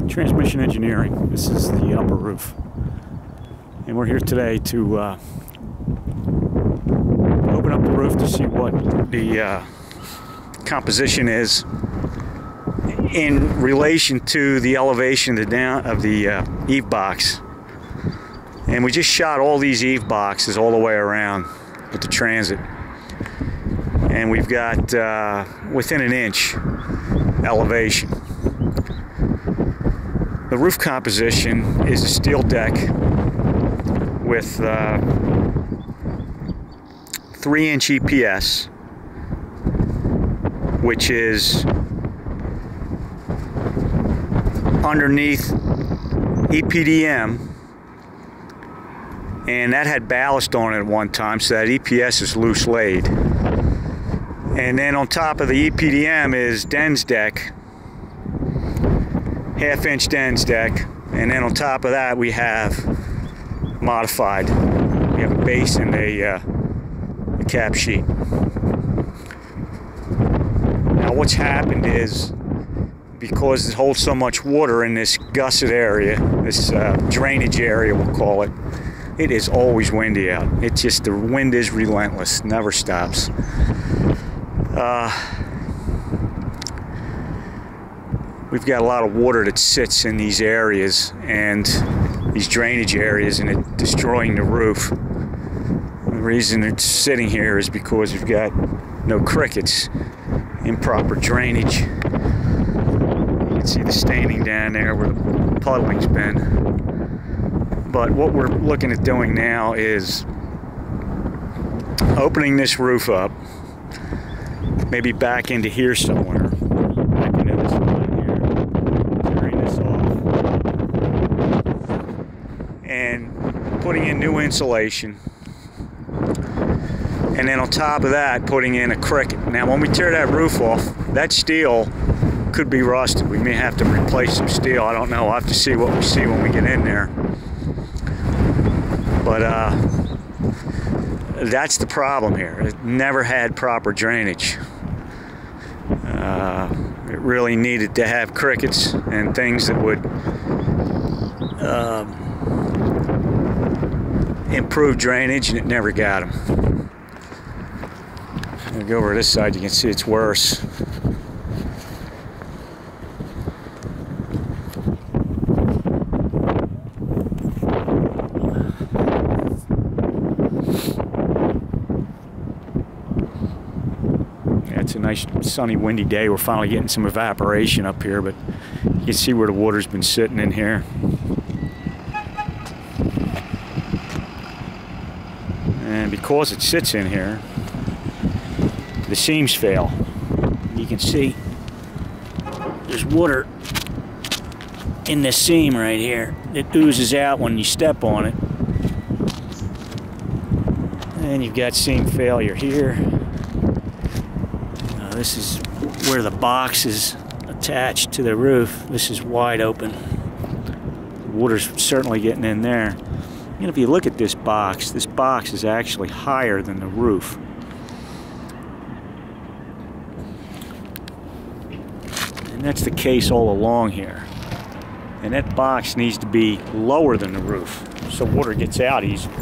Transmission Engineering. This is the upper roof. And we're here today to open up the roof to see what the composition is in relation to the elevation of the eave box. And we just shot all these eave boxes all the way around with the transit. And we've got within an inch elevation. The roof composition is a steel deck with 3-inch EPS, which is underneath EPDM, and that had ballast on it at one time, so that EPS is loose laid. And then on top of the EPDM is Den's deck, 1/2-inch Den's deck, and then on top of that we have modified. We have a base and a cap sheet. Now what's happened is, because it holds so much water in this gusset area, this drainage area we'll call it, it is always windy out. It's just, the wind is relentless, never stops. We've got a lot of water that sits in these areas and these drainage areas, and it's destroying the roof. The reason it's sitting here is because we've got no crickets, improper drainage. You can see the staining down there where the puddling's been. But what we're looking at doing now is opening this roof up, maybe back into here somewhere, back into this line here, tearing this off, and putting in new insulation, and then on top of that putting in a cricket. Now when we tear that roof off, that steel could be rusted. We may have to replace some steel. I don't know. I'll have to see what we see when we get in there. But that's the problem here. It never had proper drainage. It really needed to have crickets and things that would improve drainage, and it never got them. I'm going to go over to this side. You can see it's worse. It's a nice sunny windy day. We're finally getting some evaporation up here, but you can see where the water's been sitting in here. And because it sits in here, the seams fail. You can see there's water in this seam right here. It oozes out when you step on it. And you've got seam failure here. This is where the box is attached to the roof. This is wide open. Water's certainly getting in there. And if you look at this box is actually higher than the roof. And that's the case all along here. And that box needs to be lower than the roof so water gets out easily.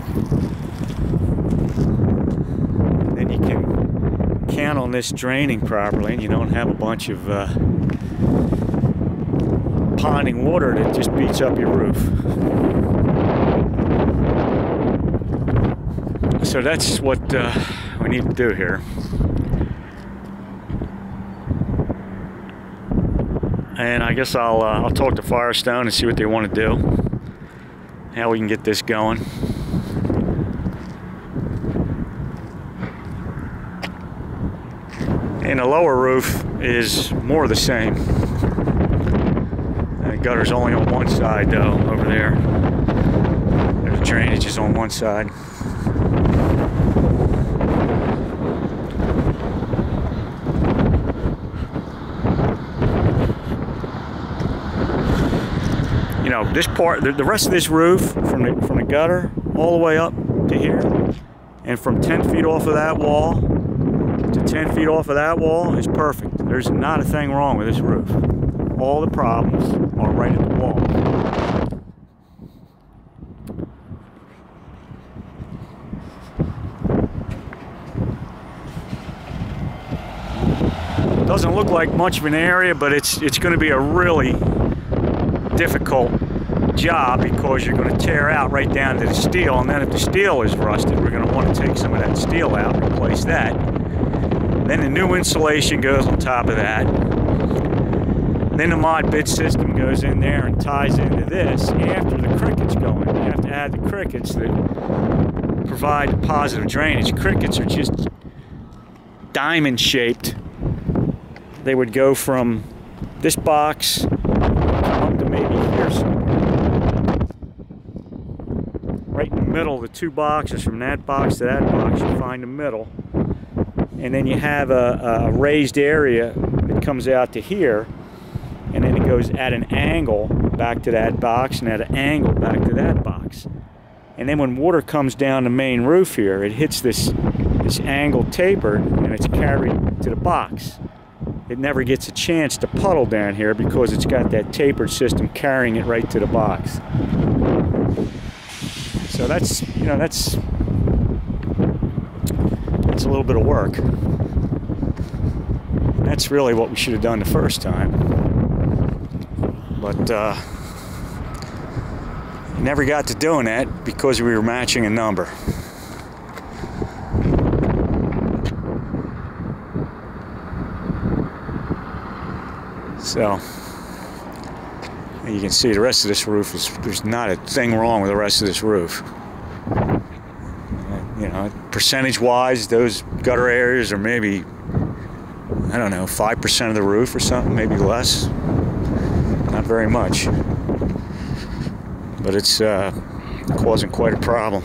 Then you can count on this draining properly, and you don't have a bunch of ponding water that just beats up your roof. So that's what we need to do here. And I guess I'll talk to Firestone and see what they want to do, how we can get this going. And the lower roof is more of the same. The gutter's only on one side though, over there. There's drainage is on one side. You know, this part, the rest of this roof, from the gutter all the way up to here, and from 10 feet off of that wall to 10 feet off of that wall is perfect. There's not a thing wrong with this roof. All the problems are right at the doesn't look like much of an area, but it's going to be a really difficult job because you're going to tear out right down to the steel, and then if the steel is rusted, we're going to want to take some of that steel out and replace that. Then the new insulation goes on top of that. Then the mod bit system goes in there and ties into this after the crickets go in. You have to add the crickets that provide positive drainage. Crickets are just diamond shaped. They would go from this box up to maybe here somewhere. Right in the middle of the two boxes, from that box to that box, you find the middle. And then you have a raised area that comes out to here, and then it goes at an angle back to that box and at an angle back to that box. And then when water comes down the main roof here, it hits this angle tapered and it's carried to the box. It never gets a chance to puddle down here because it's got that tapered system carrying it right to the box. So that's, you know, that's a little bit of work. That's really what we should have done the first time. But never got to doing that because we were matching a number. So you can see the rest of this roof there's not a thing wrong with the rest of this roof. You know, percentage wise, those gutter areas are maybe, I don't know, 5% of the roof or something, maybe less. Not very much, but it's causing quite a problem.